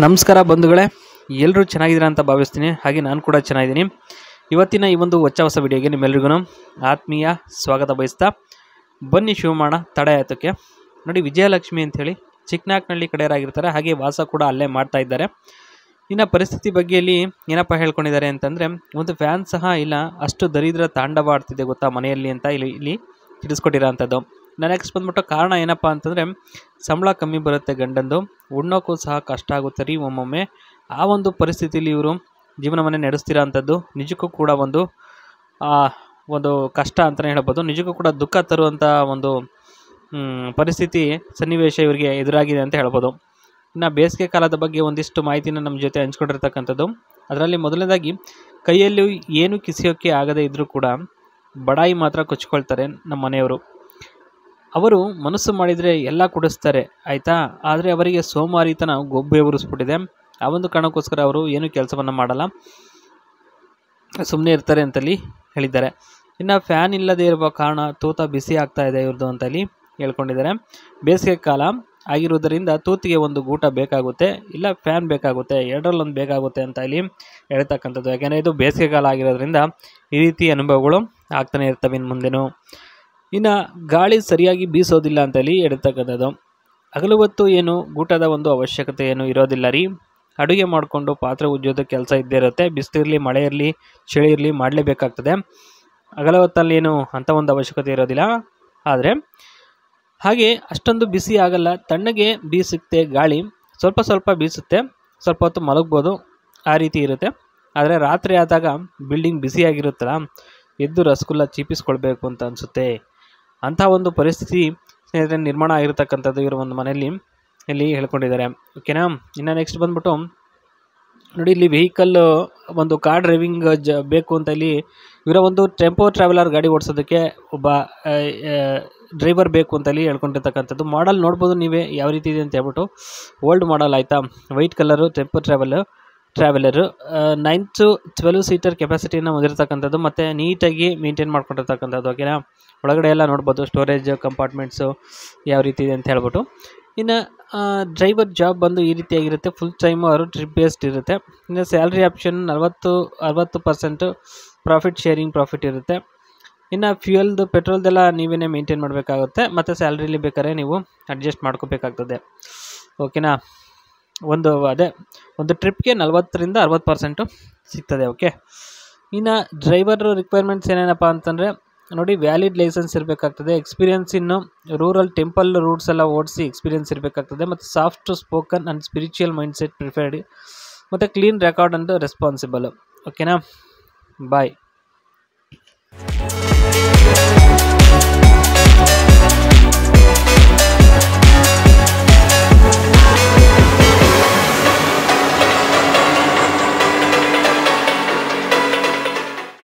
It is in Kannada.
ನಮಸ್ಕಾರ ಬಂಧುಗಳೇ, ಎಲ್ಲರೂ ಚೆನ್ನಾಗಿದ್ದೀರಾ ಅಂತ ಭಾವಿಸ್ತೀನಿ. ಹಾಗೆ ನಾನು ಕೂಡ ಚೆನ್ನಾಗಿದ್ದೀನಿ. ಇವತ್ತಿನ ಈ ಒಂದು ಹೊಸ ವಿಡಿಯೋಗೆ ನಿಮ್ಮೆಲ್ಲರಿಗೂ ಆತ್ಮೀಯ ಸ್ವಾಗತ ಬಯಸ್ತಾ ಬನ್ನಿ ಶುರು ಮಾಡೋಣ ತಡ ಆಯ್ತಕ್ಕೆ. ನೋಡಿ, ವಿಜಯಲಕ್ಷ್ಮಿ ಅಂಥೇಳಿ ಚಿಕ್ಕನಾಕ್ನಹಳ್ಳಿ ಕಡೆಯವರಾಗಿರ್ತಾರೆ. ಹಾಗೆ ವಾಸ ಕೂಡ ಅಲ್ಲೇ ಮಾಡ್ತಾ ಇದ್ದಾರೆ. ಇನ್ನು ಪರಿಸ್ಥಿತಿ ಬಗ್ಗೆಯಲ್ಲಿ ಏನಪ್ಪ ಹೇಳ್ಕೊಂಡಿದ್ದಾರೆ ಅಂತಂದರೆ, ಒಂದು ಫ್ಯಾನ್ ಸಹ ಇಲ್ಲ, ಅಷ್ಟು ದರಿದ್ರ ತಾಂಡವ ಆಡ್ತಿದೆ ಗೊತ್ತಾ ಮನೆಯಲ್ಲಿ ಅಂತ ಇಲ್ಲಿ ತಿಳಿಸ್ಕೊಟ್ಟಿರೋ ಅಂಥದ್ದು. ನೆಕ್ಸ್ಟ್ ಬಂದ್ಬಿಟ್ಟು ಕಾರಣ ಏನಪ್ಪ ಅಂತಂದರೆ, ಸಂಬಳ ಕಮ್ಮಿ ಬರುತ್ತೆ ಗಂಡಂದು, ಉಣ್ಣೋಕ್ಕೂ ಸಹ ಕಷ್ಟ ಆಗುತ್ತೆ ರೀ ಒಮ್ಮೊಮ್ಮೆ. ಆ ಒಂದು ಪರಿಸ್ಥಿತಿಯಲ್ಲಿ ಇವರು ಜೀವನವನ್ನೇ ನಡೆಸ್ತಿರೋ ಅಂಥದ್ದು ನಿಜಕ್ಕೂ ಕೂಡ ಒಂದು ಕಷ್ಟ ಅಂತಲೇ ಹೇಳ್ಬೋದು. ನಿಜಕ್ಕೂ ಕೂಡ ದುಃಖ ತರುವಂಥ ಒಂದು ಪರಿಸ್ಥಿತಿ ಸನ್ನಿವೇಶ ಇವರಿಗೆ ಎದುರಾಗಿದೆ ಅಂತ ಹೇಳ್ಬೋದು. ಇನ್ನು ಬೇಸಿಗೆ ಕಾಲದ ಬಗ್ಗೆ ಒಂದಿಷ್ಟು ಮಾಹಿತಿನ ನಮ್ಮ ಜೊತೆ ಹಂಚ್ಕೊಂಡಿರ್ತಕ್ಕಂಥದ್ದು. ಅದರಲ್ಲಿ ಮೊದಲನೇದಾಗಿ, ಕೈಯಲ್ಲಿ ಏನು ಕಿಸಿಯೋಕ್ಕೆ ಆಗದೇ ಇದ್ದರೂ ಕೂಡ ಬಡಾಯಿ ಮಾತ್ರ ಕೊಚ್ಕೊಳ್ತಾರೆ ನಮ್ಮ ಮನೆಯವರು. ಅವರು ಮನಸ್ಸು ಮಾಡಿದರೆ ಎಲ್ಲ ಕೊಡಿಸ್ತಾರೆ ಆಯಿತಾ, ಆದರೆ ಅವರಿಗೆ ಸೋಮಾರಿತನ ಗೊಬ್ಬೆ ಉರಿಸ್ಬಿಟ್ಟಿದೆ. ಆ ಒಂದು ಕಾರಣಕ್ಕೋಸ್ಕರ ಅವರು ಏನು ಕೆಲಸವನ್ನು ಮಾಡಲ್ಲ, ಸುಮ್ಮನೆ ಇರ್ತಾರೆ ಅಂತಲ್ಲಿ ಹೇಳಿದ್ದಾರೆ. ಇನ್ನು ಫ್ಯಾನ್ ಇಲ್ಲದೇ ಇರುವ ಕಾರಣ ತೂತ ಬಿಸಿ ಆಗ್ತಾ ಇದೆ ಇವ್ರದ್ದು ಅಂತಲ್ಲಿ ಹೇಳ್ಕೊಂಡಿದ್ದಾರೆ. ಬೇಸಿಗೆ ಕಾಲ ಆಗಿರುವುದರಿಂದ ತೂತಿಗೆ ಒಂದು ಗೂಟ ಬೇಕಾಗುತ್ತೆ, ಇಲ್ಲ ಫ್ಯಾನ್ ಬೇಕಾಗುತ್ತೆ, ಎರಡರಲ್ಲೊಂದು ಬೇಕಾಗುತ್ತೆ ಅಂತ ಇಲ್ಲಿ ಹೇಳ್ತಕ್ಕಂಥದ್ದು. ಯಾಕೆಂದರೆ ಇದು ಬೇಸಿಗೆ ಕಾಲ ಆಗಿರೋದ್ರಿಂದ ಈ ರೀತಿ ಅನುಭವಗಳು ಆಗ್ತಾನೆ ಇರ್ತವೆ ಇನ್ನು ಮುಂದೆನೂ. ಇನ್ನು ಗಾಳಿ ಸರಿಯಾಗಿ ಬೀಸೋದಿಲ್ಲ ಅಂತೇಳಿ ಹೇಳ್ತಕ್ಕಂಥದ್ದು. ಹಗಲು ಹೊತ್ತು ಏನು ಗೂಟದ ಒಂದು ಅವಶ್ಯಕತೆ ಏನು ಇರೋದಿಲ್ಲ ರೀ. ಅಡುಗೆ ಮಾಡಿಕೊಂಡು ಪಾತ್ರೆ ಉಜ್ಜೋದು ಕೆಲಸ ಇದ್ದೇ ಇರುತ್ತೆ. ಬಿಸಿಲಿರಲಿ ಮಳೆ ಇರಲಿ ಚಳಿ ಇರಲಿ ಮಾಡಲೇಬೇಕಾಗ್ತದೆ. ಹಗಲ ಹೊತ್ತಲ್ಲಿ ಏನು ಅಂಥ ಒಂದು ಅವಶ್ಯಕತೆ ಇರೋದಿಲ್ಲ. ಆದರೆ ಹಾಗೆ ಅಷ್ಟೊಂದು ಬಿಸಿ ಆಗಲ್ಲ, ತಣ್ಣಗೆ ಬೀಸುತ್ತೆ ಗಾಳಿ, ಸ್ವಲ್ಪ ಸ್ವಲ್ಪ ಬೀಸುತ್ತೆ, ಸ್ವಲ್ಪ ಹೊತ್ತು ಮಲಗ್ಬೋದು, ಆ ರೀತಿ ಇರುತ್ತೆ. ಆದರೆ ರಾತ್ರಿ ಆದಾಗ ಬಿಲ್ಡಿಂಗ್ ಬಿಸಿಯಾಗಿರುತ್ತಲ್ಲ, ಎದ್ದು ರಸಗುಲ್ಲ ಚೀಪಿಸ್ಕೊಳ್ಬೇಕು ಅಂತ ಅನಿಸುತ್ತೆ. ಅಂಥ ಒಂದು ಪರಿಸ್ಥಿತಿ ಸ್ನೇಹಿತರೆ ನಿರ್ಮಾಣ ಆಗಿರ್ತಕ್ಕಂಥದ್ದು ಇವರು ಒಂದು ಮನೆಯಲ್ಲಿ ಇಲ್ಲಿ ಹೇಳ್ಕೊಂಡಿದ್ದಾರೆ. ಓಕೆನಾ. ಇನ್ನು ನೆಕ್ಸ್ಟ್ ಬಂದ್ಬಿಟ್ಟು ನೋಡಿ, ಇಲ್ಲಿ ವೆಹಿಕಲ್ ಒಂದು ಕಾರ್ ಡ್ರೈವಿಂಗ್ ಬೇಕು ಅಂತ ಇಲ್ಲಿ ಇವರ ಒಂದು ಟೆಂಪೋ ಟ್ರಾವೆಲರ್ ಗಾಡಿ ಓಡಿಸೋದಕ್ಕೆ ಒಬ್ಬ ಡ್ರೈವರ್ ಬೇಕು ಅಂತ ಇಲ್ಲಿ ಹೇಳ್ಕೊಂಡಿರ್ತಕ್ಕಂಥದ್ದು. ಮಾಡಲ್ ನೋಡ್ಬೋದು ನೀವೇ ಯಾವ ರೀತಿ ಇದೆ ಅಂತ ಹೇಳ್ಬಿಟ್ಟು. ಓಲ್ಡ್ ಮಾಡಲ್ ಆಯಿತಾ, white colour tempo traveller 9 to 12 seater ಕೆಪಾಸಿಟಿಯನ್ನು ಹೊಂದಿರತಕ್ಕಂಥದ್ದು, ಮತ್ತು ನೀಟಾಗಿ ಮೇಂಟೈನ್ ಮಾಡ್ಕೊಂಡಿರ್ತಕ್ಕಂಥದ್ದು. ಓಕೆನಾ. ಒಳಗಡೆ ಎಲ್ಲ ನೋಡ್ಬೋದು, ಸ್ಟೋರೇಜ್ ಕಂಪಾರ್ಟ್ಮೆಂಟ್ಸು ಯಾವ ರೀತಿ ಇದೆ ಅಂತ ಹೇಳ್ಬಿಟ್ಟು. ಇನ್ನು ಡ್ರೈವರ್ ಜಾಬ್ ಬಂದು ಈ ರೀತಿಯಾಗಿರುತ್ತೆ. ಫುಲ್ ಟೈಮು ಅವರು ಟ್ರಿಪ್ ಬೇಸ್ಡ್ ಇರುತ್ತೆ. ಇನ್ನು ಸ್ಯಾಲ್ರಿ ಆಪ್ಷನ್ 60% ಪ್ರಾಫಿಟ್ ಇರುತ್ತೆ. ಇನ್ನು ಫ್ಯೂಯಲ್ದು ಪೆಟ್ರೋಲ್ದೆಲ್ಲ ನೀವೇ ಮೇಂಟೈನ್ ಮಾಡಬೇಕಾಗುತ್ತೆ, ಮತ್ತು ಸ್ಯಾಲ್ರಿಲಿ ಬೇಕಾದ್ರೆ ನೀವು ಅಡ್ಜಸ್ಟ್ ಮಾಡ್ಕೋಬೇಕಾಗ್ತದೆ. ಓಕೆನಾ. ಒಂದು ಟ್ರಿಪ್ಗೆ 40% 60% ಸಿಗ್ತದೆ. ಓಕೆ. ಇನ್ನು ಡ್ರೈವರ್ ರಿಕ್ವೈರ್ಮೆಂಟ್ಸ್ ಏನೇನಪ್ಪ ಅಂತಂದರೆ ನೋಡಿ, ವ್ಯಾಲಿಡ್ ಲೈಸೆನ್ಸ್ ಇರಬೇಕಾಗ್ತದೆ, ಎಕ್ಸ್ಪೀರಿಯನ್ಸ್ ಇನ್ನು ರೂರಲ್ ಟೆಂಪಲ್ ರೂಟ್ಸ್ ಎಲ್ಲ ಓಡಿಸಿ ಎಕ್ಸ್ಪೀರಿಯನ್ಸ್ ಇರಬೇಕಾಗ್ತದೆ, ಮತ್ತು soft spoken and spiritual mind set preferred, ಮತ್ತು ಕ್ಲೀನ್ ರೆಕಾರ್ಡ್ ಅಂಡ್ ರೆಸ್ಪಾನ್ಸಿಬಲ್. ಓಕೆನಾ. ಬಾಯ್.